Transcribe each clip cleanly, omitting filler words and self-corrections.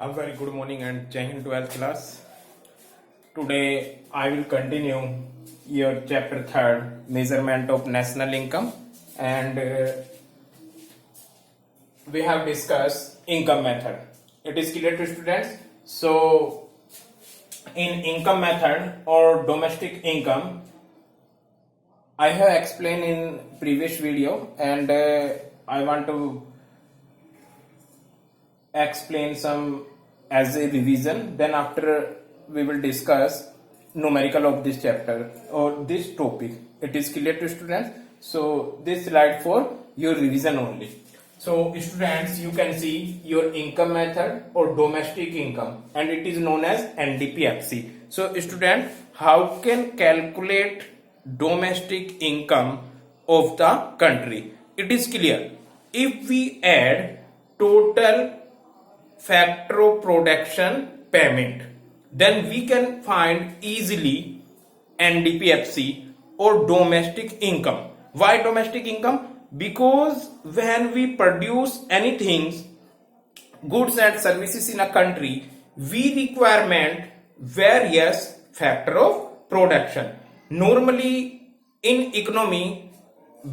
A very good morning and Jai Hind 12th class. Today I will continue your chapter 3rd, measurement of national income, and we have discussed income method. It is clear to students. So in income method or domestic income, I have explained in previous video, and I want to explain some as a revision. Then after we will discuss numerical of this chapter or this topic. It is clear to students. So this slide for your revision only. So students, you can see your income method or domestic income, and it is known as NDPFC. So student, how can calculate domestic income of the country? It is clear. If we add total factor of production payment, then we can find easily NDPFC or domestic income. Why domestic income? Because when we produce anything, goods and services in a country, we requirement various factor of production. Normally in economy,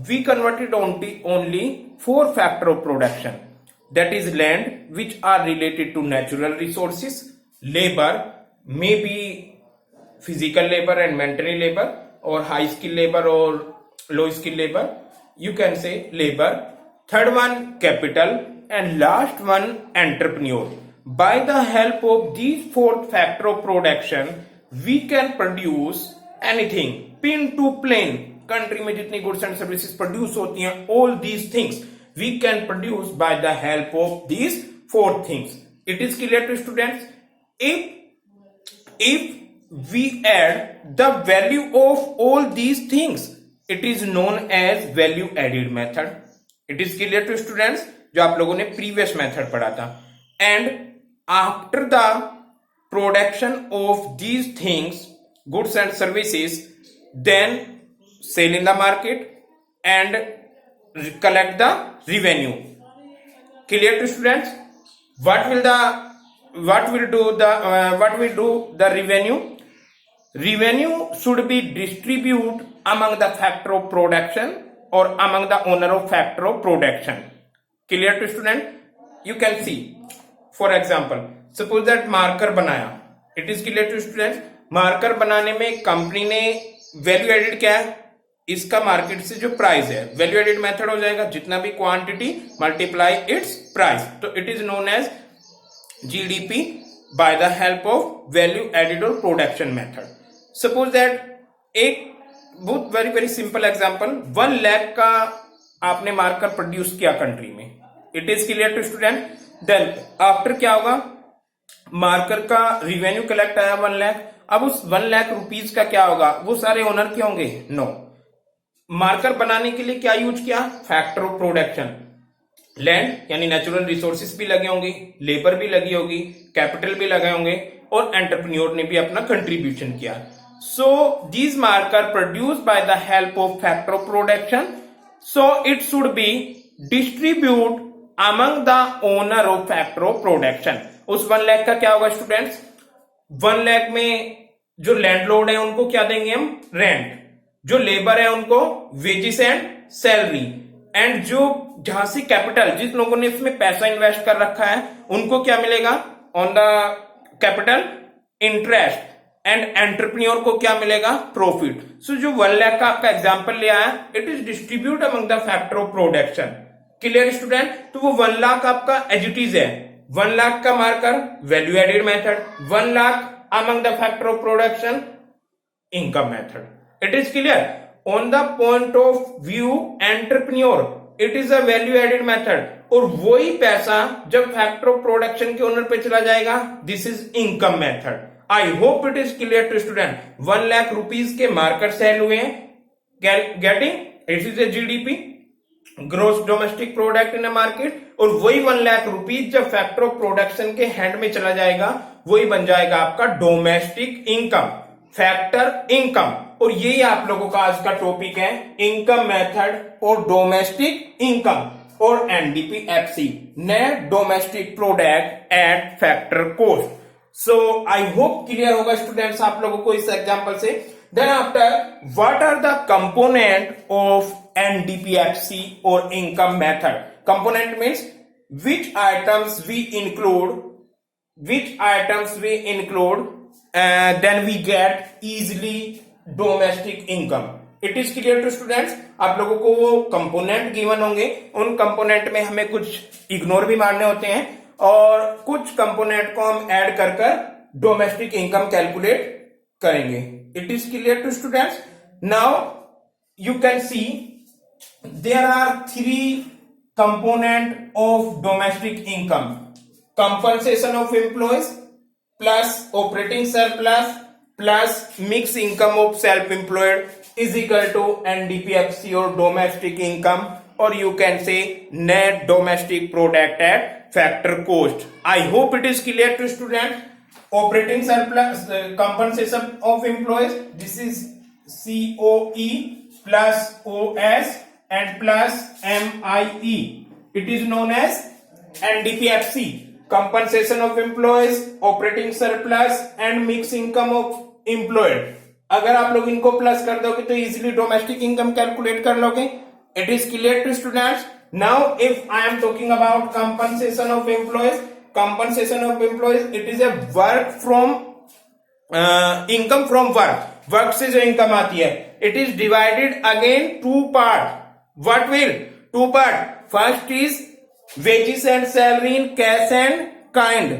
we converted only 4 factor of production. That is land, which are related to natural resources, labor, maybe physical labor and mental labor, or high skill labor or low skill labor. You can say labor. Third one, capital, and last one, entrepreneur. By the help of these 4 factor of production, we can produce anything. Pin to plane, country में जितनी goods and services produce होती हैं, all these things we can produce by the help of these 4 things. It is clear to students. If we add the value of all these things, it is known as value added method. It is clear to students, जो आप लोगों ने previous method पढ़ा था. And after the production of these things, goods and services, then sell in the market and collect the revenue. Clear to students? What will do the revenue? Revenue should be distributed among the factor of production or among the owner of factor of production. Clear to student? You can see, for example, suppose that marker बनाया. It is clear to students. Marker बनाने में company ने value added क्या है, इसका market से जो price है, वैल्यू एडेड मेथड हो जाएगा, जितना भी क्वांटिटी मल्टीप्लाई इट्स प्राइस. तो it is known as GDP by the help of value added और प्रोडक्शन मेथड. सपोज दैट एक बहुत very very simple example, 1 lakh का आपने मार्कर प्रोड्यूस किया कंट्री में. It is clear to student. Then after क्या होगा, मार्कर का रिवेन्यू कलेक्ट आया 1 लाख. अब उस 1 लाख रुपीज का क्या होगा, वो सारे ओनर के होंगे? नो. मार्कर बनाने के लिए क्या यूज किया? Factor of production. लैंड यानी नेचुरल रिसोर्सेस भी लगे होंगे, लेबर भी लगी होगी, कैपिटल भी लगे होंगे, और एंटरप्रेन्योर ने भी अपना कंट्रीब्यूशन किया. So these marker produce by the help of factor of production, so it should be distribute among the owner of factor of production. उस 1 लाख का क्या होगा स्टूडेंट्स? 1 लाख में जो लैंडलॉर्ड है उनको क्या देंगे हम? रेंट. जो लेबर है उनको वेजेस एंड सैलरी. एंड जो जहां से कैपिटल, जिस लोगों ने इसमें पैसा इन्वेस्ट कर रखा है, उनको क्या मिलेगा? On the capital interest. And entrepreneur को क्या मिलेगा? प्रॉफिट. सो जो 1 लाख का आपका एग्जांपल लिया है, it is distribute among the factor of production. Clear student? तो वो 1 लाख आपका एज इट इज है. 1 लाख का marker value added method, 1 lakh among the factor of production income method. It is clear? On the point of view entrepreneur, it is a value added method. और वही पैसा जब factor of production के owner पे चला जाएगा, this is income method. I hope it is clear to student. 1 lakh rupees के marker sale हुए हैं, getting it is a GDP, gross domestic product in a market. और वही 1 लाख रुपीज जब फैक्टर ऑफ प्रोडक्शन के हैंड में चला जाएगा, वही बन जाएगा आपका डोमेस्टिक इनकम, फैक्टर इनकम. और यही आप लोगों का आज का टॉपिक है, इनकम मेथड और डोमेस्टिक इनकम. और NDPFC, net domestic product at factor cost. So I hope clear होगा स्टूडेंट्स आप लोगों को इस एग्जांपल से। Then after, what are the component of NDPFC और income method? Component means which items we include, then we get easily domestic income. It is clear to students? आप लोगों को वो कंपोनेंट गिवन होंगे, उन कंपोनेंट में हमें कुछ इग्नोर भी मारने होते हैं और कुछ कंपोनेंट को हम ऐड कर डोमेस्टिक इनकम कैलकुलेट करेंगे। It is clear to students? Now you can see there are 3 component of domestic income: compensation of employees plus operating surplus plus mixed income of self-employed is equal to NDPFC or domestic income, or you can say net domestic product at factor cost. I hope it is clear to students. Operating surplus, compensation of employees, this is COE plus OS and plus MIE. It is known as NDPFC. Compensation of employees, operating surplus and mixed income of employed. अगर आप लोग इनको plus कर दोगे तो easily domestic income calculate कर लोगे। It is clear to students? Now if I am talking about compensation of employees, compensation of employees, it is a work from income from work से जो इनकम आती है, it is divided again 2 part. What will? 2 part. First is wages and salary in cash and kind.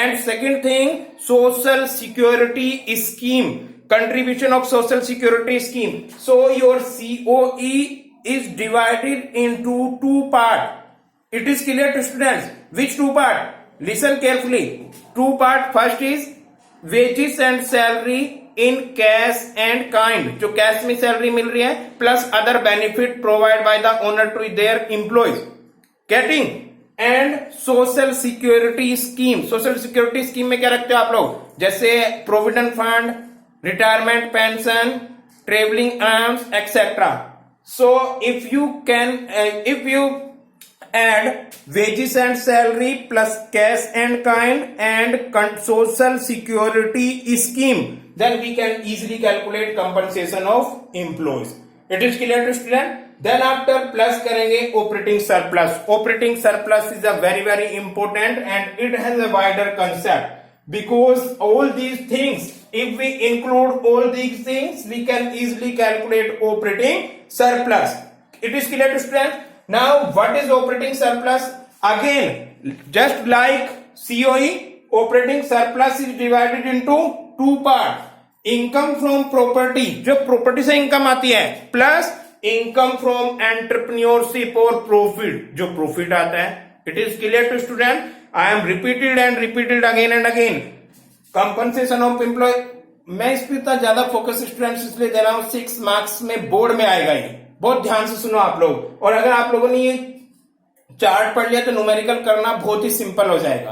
And second thing, social security scheme. Contribution of social security scheme. So your COE is divided into 2 part. It is clear to students? Which 2 part? Listen carefully. 2 part. First is wages and salary in cash and kind, जो cash में salary मिल रही है, plus other benefit provide by the owner to their employees, getting, and social security scheme. Social security scheme में क्या रखते हो आप लोग? जैसे provident fund, retirement pension, travelling allowance etcetera. So if you add wages and salary plus cash and kind and social security scheme, then we can easily calculate compensation of employees. It is clear to student? Then after plus करेंगे operating surplus. Operating surplus is a very important and it has a wider concept, because all these things, if we include all these things, we can easily calculate operating surplus. It is clear to student? Now what is operating surplus? Again, just like COE, operating surplus is divided into 2 part. Income from property, जो property से income आती है, plus income from entrepreneurship और profit, जो profit आता है. It is clear to student? I am repeated again and again. Compensation of employee, मैं इस पर इतना ज्यादा फोकस स्टूडेंट्स इसलिए दे रहा हूं, 6 मार्क्स में बोर्ड में आएगा ये. बहुत ध्यान से सुनो आप लोग, और अगर आप लोगों ने ये चार्ट पढ़ लिया तो न्यूमेरिकल करना बहुत ही सिंपल हो जाएगा.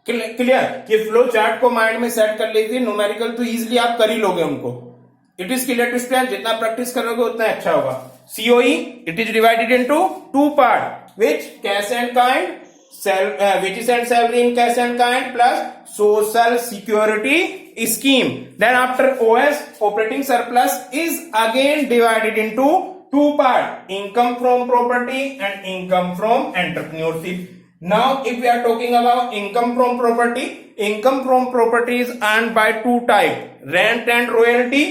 क्लियर? ये फ्लो चार्ट को माइंड में सेट कर लीजिए, न्यूमेरिकल तो इजीली आप कर ही लोगे उनको. It is clear to student? जितना प्रैक्टिस करोगे उतना अच्छा होगा. COE, it is divided into 2 part, which cash and kind, wages and salary in cash and kind plus social security scheme. Then after OS, operating surplus, is again divided into 2 parts: income from property and income from entrepreneurship. Now if we are talking about income from property is earned by 2 types: rent and royalty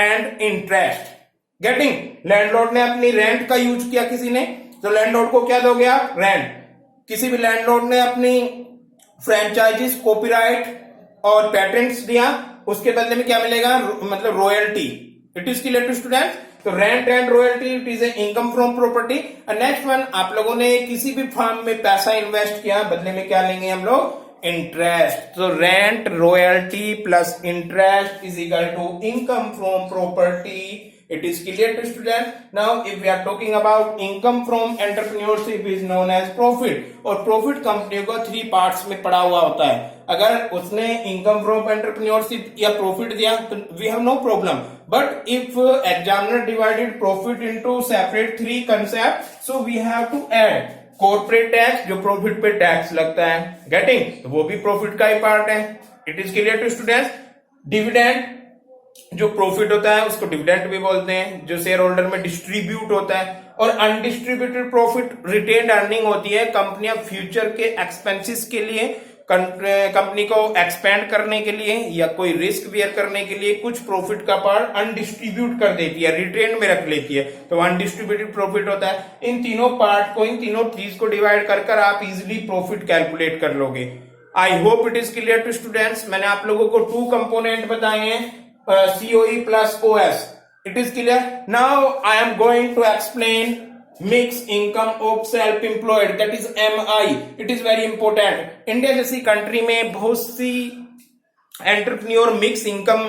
and interest. Getting? Landlord ने अपनी rent का use किया किसी ने, तो landlord को क्या दोगे आप? रेंट. किसी भी लैंडलॉर्ड ने अपनी फ्रेंचाइजीज, कॉपीराइट और पेटेंट्स दिया, उसके बदले में क्या मिलेगा? मतलब royalty. It is clear to students? तो rent and royalty, it is income from property. Next one, आप लोगों ने किसी भी फर्म में पैसा इन्वेस्ट किया, बदले में क्या लेंगे हम लोग? इंटरेस्ट. तो rent, royalty plus interest is equal to income from property. It is clear to students? Now if we are talking about income from entrepreneurship is known as profit. और profit कंपनी को 3 parts में पड़ा हुआ होता है. अगर उसने income from entrepreneurship या profit दिया तो we have no problem. But if examiner divided profit into separate 3 concepts, so we have to add corporate tax, जो प्रॉफिट पे टैक्स लगता है, गेटिंग, तो वो भी प्रॉफिट का ही पार्ट है। It is clear to students. Dividend, जो प्रॉफिट होता है उसको डिविडेंड भी बोलते हैं, जो शेयर होल्डर में डिस्ट्रीब्यूट होता है। और अनडिस्ट्रीब्यूटेड प्रॉफिट रिटेन्ड अर्निंग होती है, कंपनियां फ्यूचर के एक्सपेंसेस के लिए, कंपनी को एक्सपेंड करने के लिए या कोई रिस्क बेयर करने के लिए कुछ प्रॉफिट का पार्ट अनडिस्ट्रीब्यूट कर देती है, रिटेन में रख लेती है, तो अनडिस्ट्रीब्यूटेड प्रॉफिट होता है। इन तीनों पार्ट को, इन तीनों चीज को डिवाइड कर आप इजिली प्रॉफिट कैलकुलेट कर लोगे। I hope it is clear to students. मैंने आप लोगों को 2 कंपोनेंट बताए हैं, COE plus OS. It is clear. Now I am going to explain mixed income of self-employed, that is MI. It is very important. India जैसी country में बहुत सी entrepreneur mix income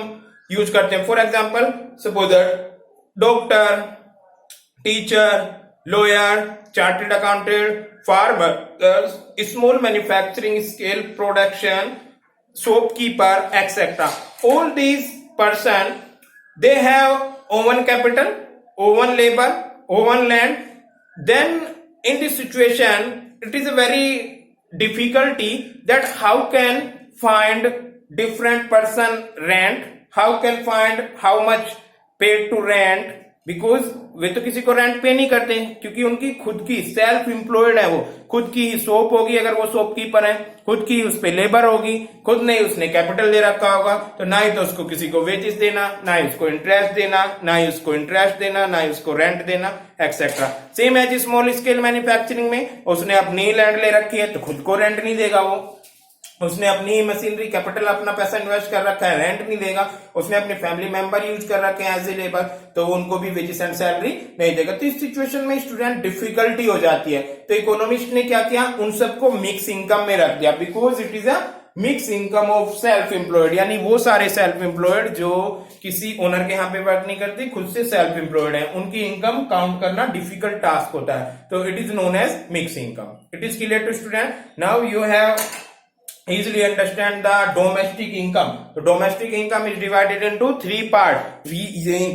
use करते हैं। For example, suppose doctor, teacher, lawyer, chartered accountant, farmer, small manufacturing scale production, shopkeeper, etc. All these person, they have own capital, own labor, own land. Then in this situation, it is a very difficulty that how can find different person rent, how can find how much paid to rent, because वे तो किसी को rent पे नहीं करते क्योंकि उनकी खुद की सेल्फ एम्प्लॉयड है, वो खुद की ही शॉप होगी, अगर वो शॉपकीपर है, खुद की उस पे लेबर होगी, खुद नहीं उसने कैपिटल दे रखा होगा, तो ना ही तो उसको किसी को वेजेस देना, ना ही उसको इंटरेस्ट देना, ना ही उसको इंटरेस्ट देना, ना ही उसको रेंट देना, etcetera. Same as small scale manufacturing में उसने अपनी लैंड ले रखी है तो खुद को रेंट नहीं देगा, वो उसने अपनी मशीनरी कैपिटल अपना पैसा इन्वेस्ट कर रखा है, रेंट नहीं देगा, उसने अपने फैमिली मेंबर यूज कर रखे हैं एज ए लेबर, तो उनको भी वेजेस एंड सैलरी नहीं देगा। तो इस सिचुएशन में स्टूडेंट डिफिकल्टी हो जाती है, तो इकोनॉमिस्ट ने क्या किया, उन सबको मिक्स इनकम में रख दिया, because it is a mix income of self employed, यानी वो सारे सेल्फ एम्प्लॉयड जो किसी ओनर के यहाँ पे वर्क नहीं करते, खुद से सेल्फ एम्प्लॉयड है, उनकी इनकम काउंट करना डिफिकल्ट टास्क होता है, तो it is known as mix income. It is clear to student. Now you have easily understand the domestic income. So domestic income is divided into 3 parts.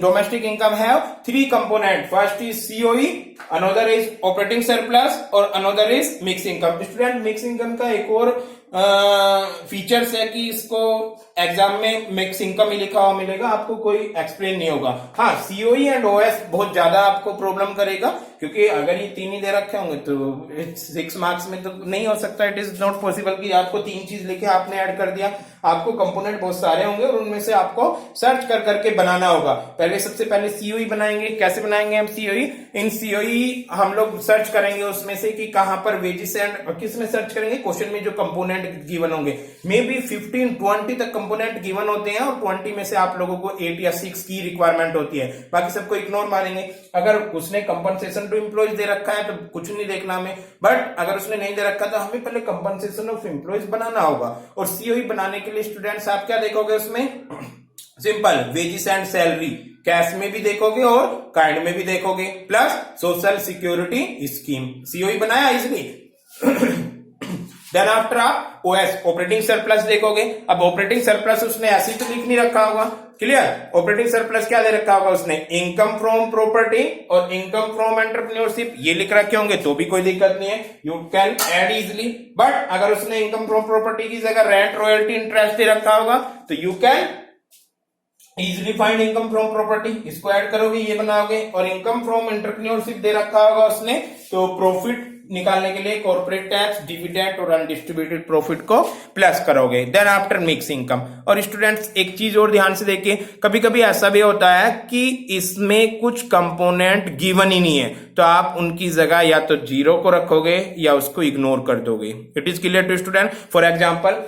Domestic income have 3 components. First is COE, another is operating surplus और another is mixed income. Student, mixed income का एक और features है कि इसको exam में mix income ही लिखा हुआ मिलेगा, आपको कोई एक्सप्लेन नहीं होगा। हाँ, सीओई एंड ओएस बहुत ज्यादा आपको प्रॉब्लम करेगा, क्योंकि अगर ये 3 ही दे रखे होंगे तो 6 मार्क्स में तो नहीं हो सकता, इट इज नॉट पॉसिबल कि आपको 3 चीज लिखे आपने ऐड कर दिया। आपको कंपोनेंट बहुत सारे होंगे और उनमें से आपको सर्च कर करके बनाना होगा। पहले सबसे पहले सीओई बनाएंगे। कैसे बनाएंगे हम सीओई? इन सीओई हम लोग सर्च करेंगे उसमें से कि कहां पर वेजेस एंड किस में सर्च करेंगे, क्वेश्चन में जो कंपोनेंट गिवन होंगे, मे बी 15-20 तक कंपोनेंट गिवन होते हैं और 20 में से आप लोगों को 8 या 6 की रिक्वायरमेंट होती है, बाकी सबको इग्नोर मारेंगे। अगर उसने कंपनसेशन टू एम्प्लॉयज दे रखा है तो कुछ नहीं देखना हमें, बट अगर उसने नहीं दे रखा तो हमें पहले कंपनसेशन ऑफ एम्प्लॉयज बनाना होगा। और सीओई बनाने के लिए स्टूडेंट्स आप क्या देखोगे उसमें? Simple, wages and salary, cash में भी देखोगे और काइंड में भी देखोगे, plus social security scheme. COE बनाया इजिली। देन आफ्टर आप ओएस, ऑपरेटिंग सरप्लस देखोगे। अब ऑपरेटिंग सरप्लस उसने ऐसे तो लिख नहीं रखा होगा, क्लियर? ऑपरेटिंग सरप्लस क्या दे रखा होगा उसने? इनकम फ्रॉम प्रॉपर्टी और इनकम फ्रॉम एंटरप्रेन्योरशिप, ये लिख रखे होंगे तो भी कोई दिक्कत नहीं है, you can add easily. But अगर उसने इनकम फ्रॉम प्रॉपर्टी की जगह रेंट, रॉयल्टी, इंटरेस्ट दे रखा होगा तो you can easily find income from property, इसको ऐड करोगे, ये बनाओगे। और इनकम फ्रॉम एंटरप्रेन्योरशिप दे रखा होगा उसने, तो प्रॉफिट निकालने के लिए कॉर्पोरेट टैक्स, डिविडेंड और अनडिस्ट्रीब्यूटेड प्रॉफिट को प्लस करोगे। Then after mix income. और स्टूडेंट्स एक चीज और ध्यान से देखिए, कभी कभी ऐसा भी होता है कि इसमें कुछ कंपोनेंट गिवन ही नहीं है, तो आप उनकी जगह या तो 0 को रखोगे या उसको इग्नोर कर दोगे। It is clear to student? For example,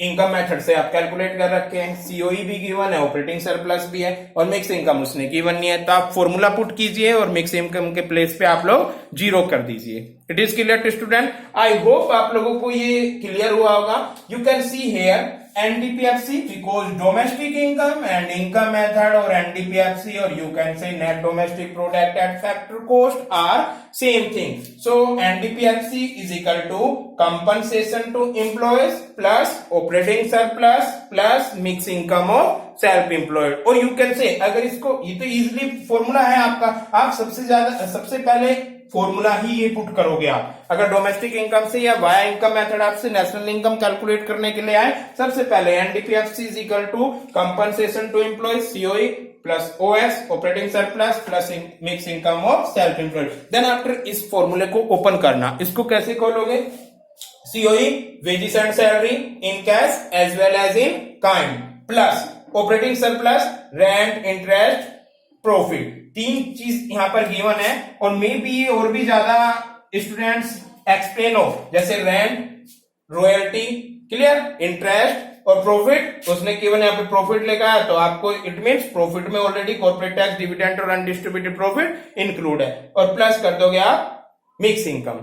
income method से आप कैलकुलेट कर रखे हैं, सीओई भी गिवन है, ऑपरेटिंग सरप्लस भी है, और मिक्स इनकम उसने गिवन नहीं है, तो आप फॉर्मूला पुट कीजिए और मिक्स इनकम के प्लेस पे आप लोग 0 कर दीजिए। It is clear to student? I hope आप लोगों को ये क्लियर हुआ होगा। You can see here NDPFC because domestic income and income method or NDPFC, or you can say net domestic product at factor cost are same thing. So NDPFC is equal to compensation to employees plus operating surplus plus mixed income of self employed. और you can say, अगर इसको, ये तो easily formula है आपका, आप सबसे पहले फॉर्मूला ही ये पुट करोगे आप। अगर डोमेस्टिक इनकम से या वाया इनकम मेथड आपसे नेशनल इनकम कैलकुलेट करने के लिए आए, सबसे पहले NDPFC is equal to compensation to employ COE plus OS operating surplus plus mix income of self employed. Then after इस फॉर्मूले को ओपन करना। इसको कैसे खोलोगे? COE wages and salary in cash as well as in kind plus operating surplus rent interest profit. तीन चीज यहां पर गिवन है और मे बी और भी ज्यादा स्टूडेंट्स एक्सप्लेन हो, जैसे रेंट, रॉयल्टी, क्लियर, इंटरेस्ट और प्रॉफिट। उसने केवल यहाँ पे प्रॉफिट लिखा है, तो आपको इट मींस प्रॉफिट में ऑलरेडी कॉर्पोरेट टैक्स, डिविडेंड और अनडिस्ट्रीब्यूटेड प्रॉफिट इंक्लूड है, और प्लस कर दोगे आप mix income.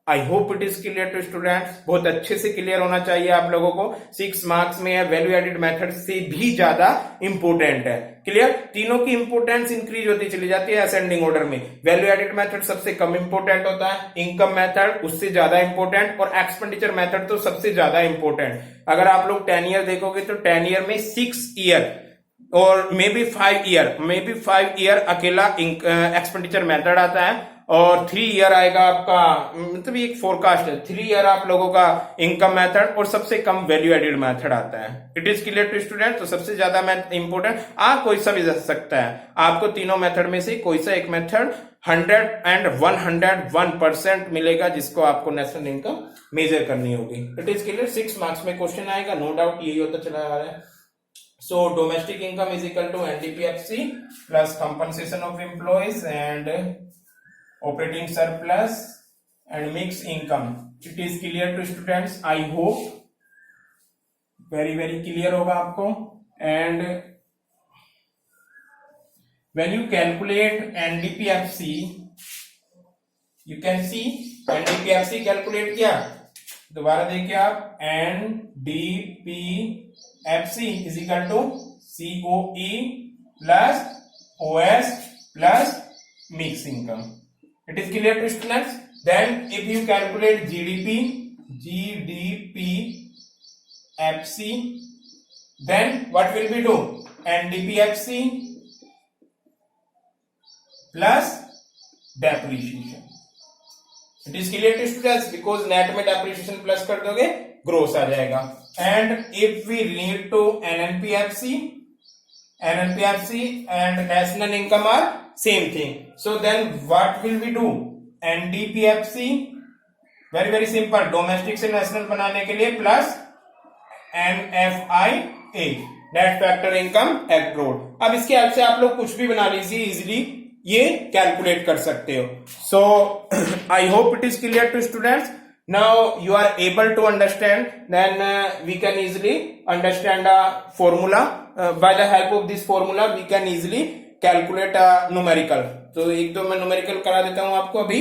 I hope it is clear to students. बहुत अच्छे से क्लियर होना चाहिए आप लोगों को। 6 मार्क्स में वैल्यू एडिड मेथड से भी ज्यादा इंपोर्टेंट है। क्लियर? तीनों की इंपोर्टेंस इंक्रीज होती चली जाती है असेंडिंग ऑर्डर में। वैल्यू एडिड मेथड सबसे कम इंपोर्टेंट होता है, इनकम मेथड उससे ज्यादा इंपोर्टेंट, और एक्सपेंडिचर मेथड तो सबसे ज्यादा इंपोर्टेंट। अगर आप लोग 10 ईयर देखोगे तो 10 ईयर में 6 ईयर और मे बी 5 ईयर अकेला एक्सपेंडिचर मेथड आता है, और 3 ईयर आएगा आपका, मतलब एक फोरकास्ट है, 3 ईयर आप लोगों का इनकम मेथड, और सबसे कम वैल्यू एडिड मेथड आता है। It is clear to student? तो सबसे ज्यादा इंपोर्टेंट कोई सा भी जा सकता है, आपको तीनों मेथड में से कोई सा एक मेथड 101% मिलेगा, जिसको आपको नेशनल इनकम मेजर करनी होगी। It is clear? 6 मार्क्स में क्वेश्चन आएगा, नो डाउट यही होता चला आ रहा है। So domestic income is equal to NDPFC plus compensation of employees and operating surplus and mixed income. It is clear to students? I hope very clear होगा आपको। And when you calculate NDPFC, you can see NDPFC calculate किया, दोबारा देखिए आप, NDPFC is equal to COE plus OS plus mixed income. It is clear to students? Then if you calculate GDP FC, then what will we do? NDPFC plus depreciation. It is clear to students? Because net में depreciation plus कर दोगे gross आ जाएगा। And if we need to NNPFC and national income are same thing. So then what will we do? NDPFC very simple, domestic से national बनाने के लिए plus NFIA net factor income abroad। अब इसके help से आप लोग कुछ भी बना लीजिए, इजिली ये कैलकुलेट कर सकते हो। So I hope it is clear to students. Now you are able to understand, then we can easily understand a formula. By the help of this formula we can easily calculate numerical. तो एक दो मैं numerical करा देता हूं आपको अभी।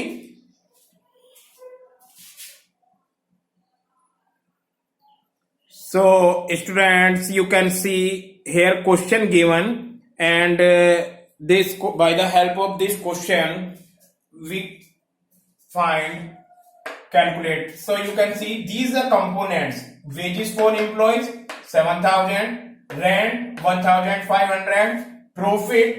So students, you can see here question given, and this by the help of this question we find calculate. So you can see these are components: wages for employees 7,000, rent 1,500, profit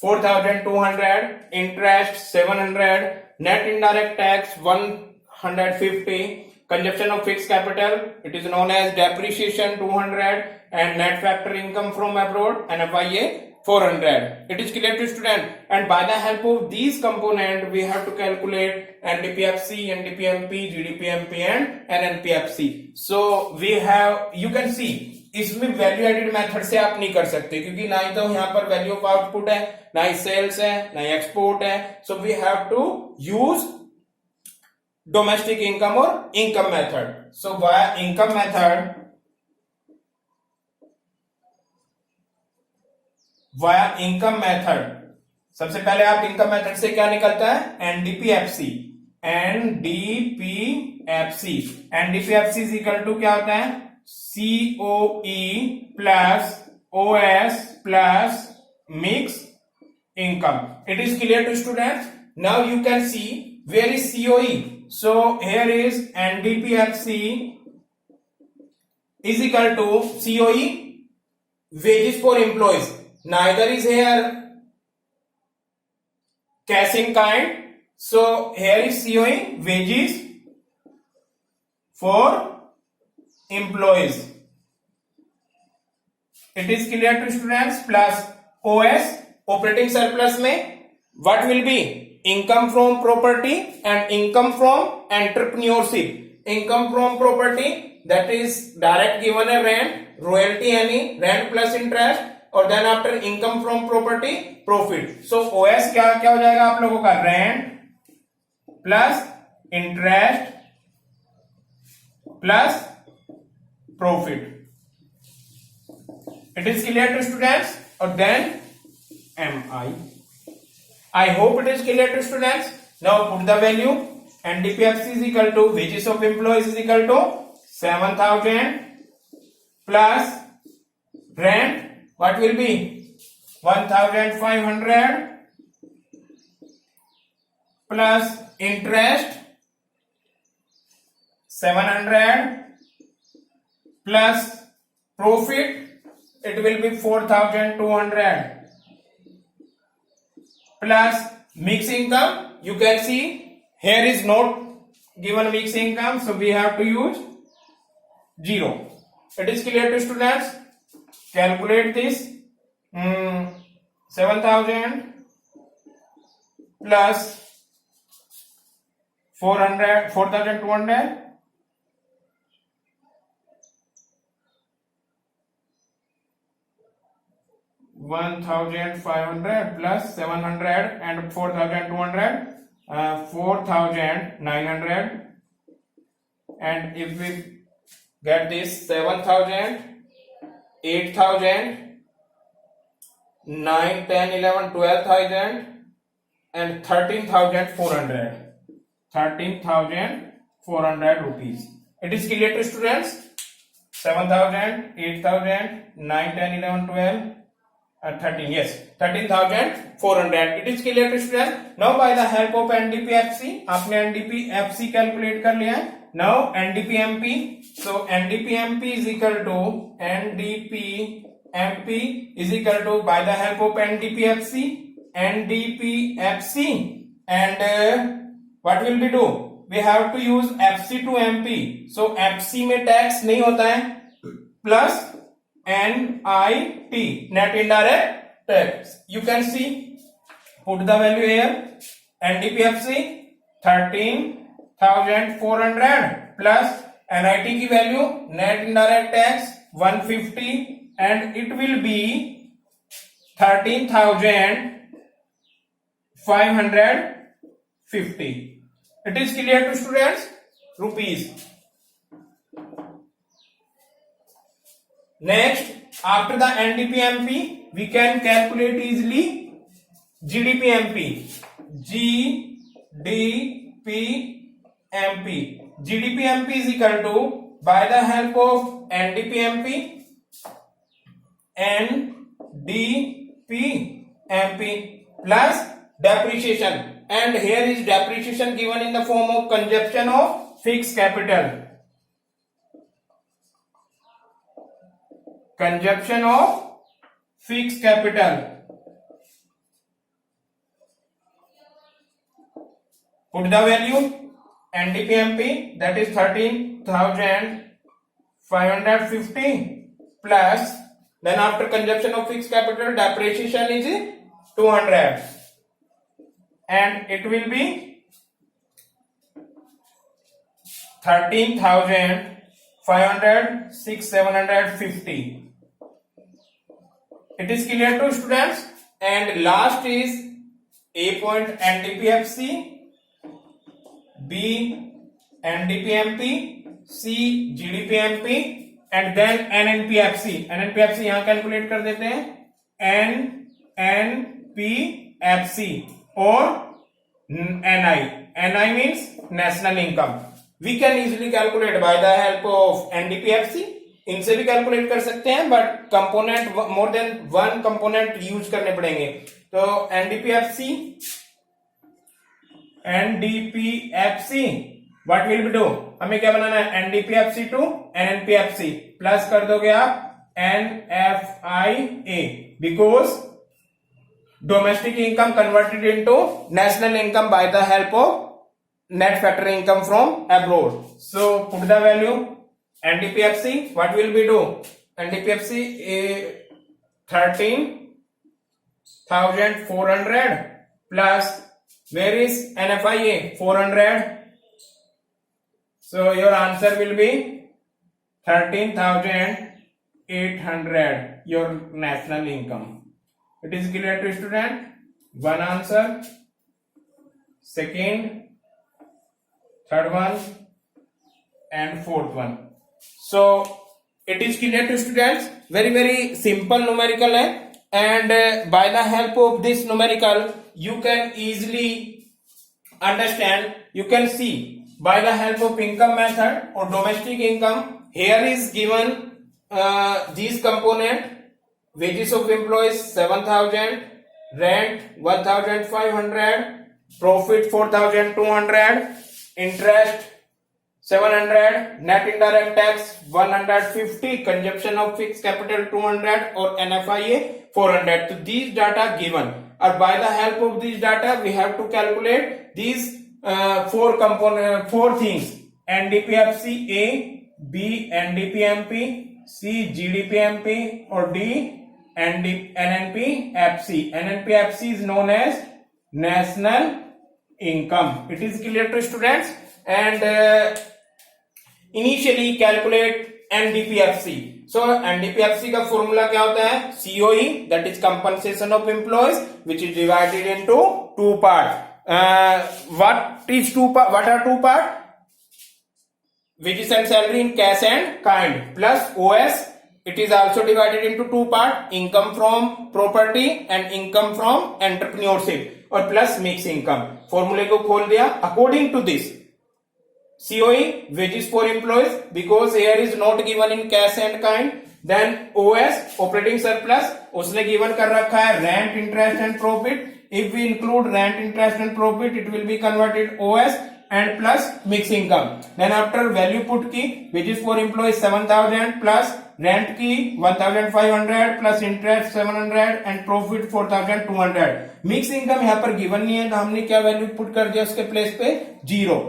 4,200, interest 700, net indirect tax 150, consumption of fixed capital, it is known as depreciation 200, and net factor income from abroad NFIA 400. It is clear to student? And by the help of these component we have to calculate NDPFC, NDPMP, GDPMP and NNPFC. So we have, you can see इसमें value added method से आप नहीं कर सकते, क्योंकि ना ही तो यहाँ पर वैल्यू ऑफ आउटपुट है, ना ही सेल्स है, ना ही एक्सपोर्ट है। So we have to use domestic income और income method. So via income method, via income method, सबसे पहले आप इनकम मेथड से क्या निकलता है? NDPFC. NDPFC is equal to क्या होता है? COE plus OS plus mix income. It is clear to students? Now you can see where is COE. So here is NDPFC is equal to COE, wages for employees. Neither is here cash in kind. So here is showing wages for employees. It is clear to students. Plus OS, operating surplus में what will be? Income from property and income from entrepreneurship. Income from property, that is direct given a rent, royalty any, rent plus interest, और then after income from property profit. So OS क्या क्या हो जाएगा आप लोगों का? Rent plus interest plus profit. It is clear to students. और then um I hope it is clear to students. Now put the value. NDPFC is equal to wages of employees is equal to 7,000 plus rent. What will be? 1,500 plus interest 700 plus profit, it will be 4,200 plus mixed income. You can see here is not given mixed income, so we have to use 0. It is clear to students. Calculate this. 7,000 plus 4,200 1,500 plus 700 and 4,200 4,900. And if we get this 7,000 8,000 9 10 11 12,000 and 13,400 rupees. It is clear to students. 7,000 8,000 9 10 11 12 13, yes, 13,400. It is clear to students. Now by the help of NDPFC, आपने NDPFC calculate कर लिया है. Now NDPMP. So NDPMP is equal to by the help of NDPFC and what will we do? We have to use FC to MP. So FC में tax नहीं होता है. Plus NIT, net indirect tax. You can see, put the value here. NDPFC 13,400 plus NIT की value net indirect tax 150 and it will be 13,550. It is clear to students? Rupees. Next, after the NDPMP, we can calculate easily GDPMP. GDPMP is equal to, by the help of NDPMP plus depreciation. And here is depreciation given in the form of consumption of fixed capital. Consumption of fixed capital. Put the value. NDPMP, that is 13,550 plus, then after consumption of fixed capital, depreciation is 200 and it will be 13,500 6,750. It is clear to students. And last is A point NDPFC, B NDPMP, C GDPMP and then NNPFC. NNPFC यहाँ calculate कर देते हैं. NNPFC or NI. NI means national income. We can easily calculate by the help of NDPFC. इनसे भी calculate कर सकते हैं but component more than one component use करने पड़ेंगे. तो NDPFC what will be do, हमें क्या बनाना है? NDPFC टू NNPFC प्लस कर दोगे आप NFIA, because domestic income converted into national income by the help of net factor income from abroad. So put the value NDPFC. What will we do? NDPFC 13,400 plus where is NFIA 400. So your answer will be 13,800 your national income. It is clear to student? One answer, second, third one and fourth one. So it is clear to students? Very very simple numerical है, and by the help of this numerical you can easily understand. You can see by the help of income method or domestic income. Here is given these component: wages of employees 7,000, rent 1,500, profit 4,200, interest 700, net indirect tax 150, consumption of fixed capital 200 or NFIA 400. So these data given, or by the help of these data we have to calculate these four things: NDPFC A, B NDPMP, C GDPMP, or D NNPFC. NNPFC is known as national income. It is clear to students? And initially calculate NDPFC. So NDPFC का formula क्या होता है? COE, that is compensation of employees, which is divided into two parts. What are two parts? Wages and salary in cash and kind, plus OS. It is also divided into two parts: income from property and income from entrepreneurship, और plus mixed income. Formula को खोल दिया. According to this, COE, wages for employees, because here is not given in cash and kind. Then OS, operating surplus, उसने given कर रखा है rent, interest and profit. If we include rent, interest and profit, it will be converted OS and plus mixed income. Then after value put की, wages for employees 7,000 plus rent की 1,500 plus interest 700 and profit 4,200. mixed income यहाँ पर given नहीं है, तो हमने क्या value put कर दिया उसके प्लेस पे? 0.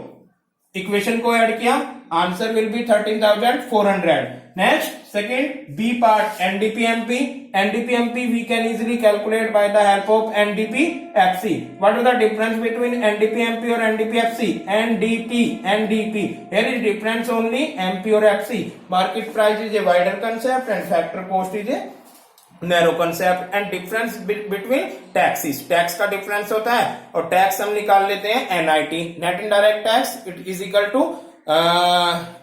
इक्वेशन को ऐड किया, answer will be 13,400. Next, second B part NDPMP. NDPMP we can easily calculate by the help of NDPFC. What is the difference between NDPMP और NDPFC? NDP. Here is difference only MP और FC. Market price is a wider concept and factor cost is a narrow concept. And difference between taxes, tax का difference होता है, और tax हम निकाल लेते हैं NIT, net indirect tax. It is equal to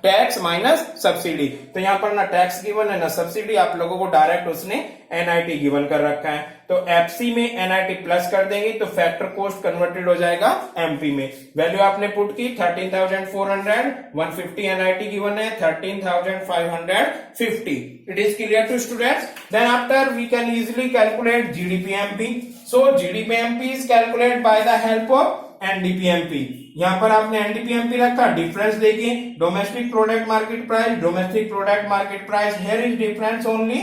tax minus subsidy. तो यहाँ पर ना टैक्स गिवन है ना सब्सिडी, आप लोगों को डायरेक्ट उसने एनआईटी गिवन कर रखा है. तो एफसी में एनआईटी प्लस कर देंगे तो फैक्टर कॉस्ट कन्वर्टेड हो जाएगा एमपी में. वैल्यू आपने पुट की 13,400, 150 एनआईटी गिवन है, 13,550. It is clear to students? Then after we can easily calculate GDPMP. So GDPMP is calculate by the help of NDPMP. यहां पर आपने एनडीपीएमपी रखा, डिफरेंस देखिए, domestic product market price, domestic product market price. Here is difference only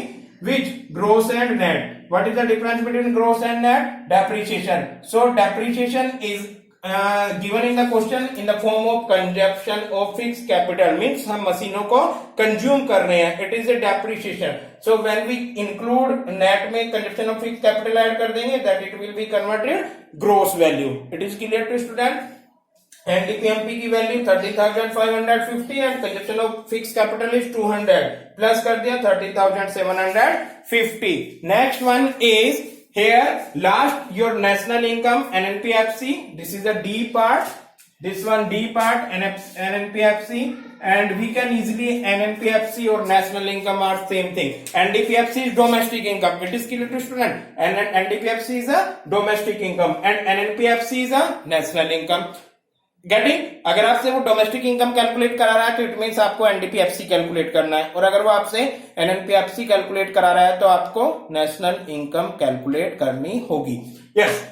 which gross and net. What is the difference between gross and net? Depreciation. So depreciation is given in the question in the form of consumption of fixed capital, means हम मशीनों को consume कर रहे हैं. It is a depreciation. So when we include net में consumption of fixed capital add कर देंगे, that it will be converted gross value. It is clear to student? NDPMP की value 13,550 and consumption of fix capital is 200, plus कर दिया 13,750. Next one is here last your national income NNPFC. This is the D part, this one D part NNPFC, and we can easily NNPFC or national income are same thing. NDPFC is domestic income. It is clear to student? And NDPFC is a domestic income and NNPFC is a national income. Getting? अगर आपसे वो domestic income calculate करा रहा है तो it means आपको NDPFC calculate करना है, और अगर वो आपसे एनएनपीएफसी कैलकुलेट करा रहा है तो आपको नेशनल इनकम कैलकुलेट करनी होगी. यस.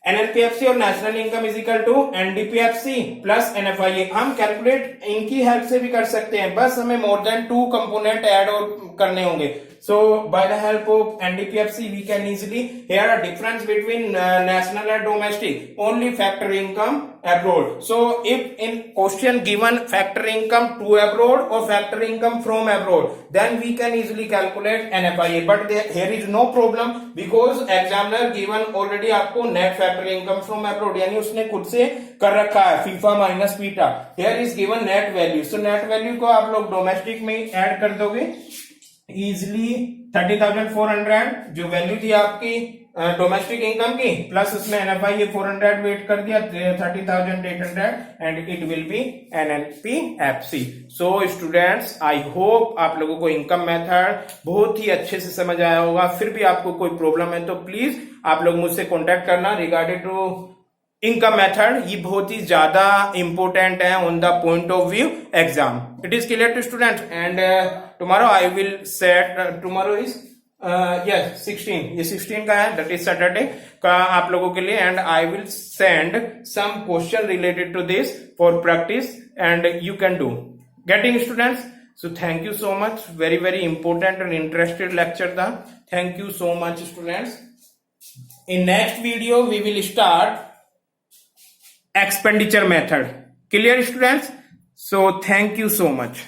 एनएलपीएफसी और national income is equal to NDPFC plus NFIA. हम कैलकुलेट इनकी हेल्प से भी कर सकते हैं, बस हमें मोर देन 2 कंपोनेंट ऐड और करने होंगे। So by the help of NDPFC we can easily here a difference between national and domestic, only factor income abroad. So if in question given factor income to abroad or factor income from abroad, then we can easily calculate NFIA, but here is no problem because examiner given already आपको net factor income from abroad यानी उसने खुद से कर रखा है FIFA minus पीटा। here is given net value, so net value को आप लोग डोमेस्टिक में ऐड कर दोगे इजिली 30,400 जो वैल्यू थी आपकी डोमेस्टिक इनकम की, प्लस उसमें एनएफआई 400 वेट कर दिया 30,800 and it will be NLPFC. So students I hope आप लोगों को इनकम मेथड बहुत ही अच्छे से समझ आया होगा। फिर भी आपको कोई प्रॉब्लम है तो प्लीज आप लोग मुझसे कॉन्टेक्ट करना रिगार्डेड टू इनकम मेथड। ये बहुत ही ज्यादा इंपोर्टेंट है on the point of view exam. It is clear to student and tomorrow I will set tomorrow is yes 16, ये 16 का है, दैट इज सैटरडे का आप लोगों के लिए and I will send some question related to this for practice and you can do getting students. So thank you so much, very very important and interested lecture था। Thank you so much students. In next video we will start expenditure method. Clear students? So thank you so much.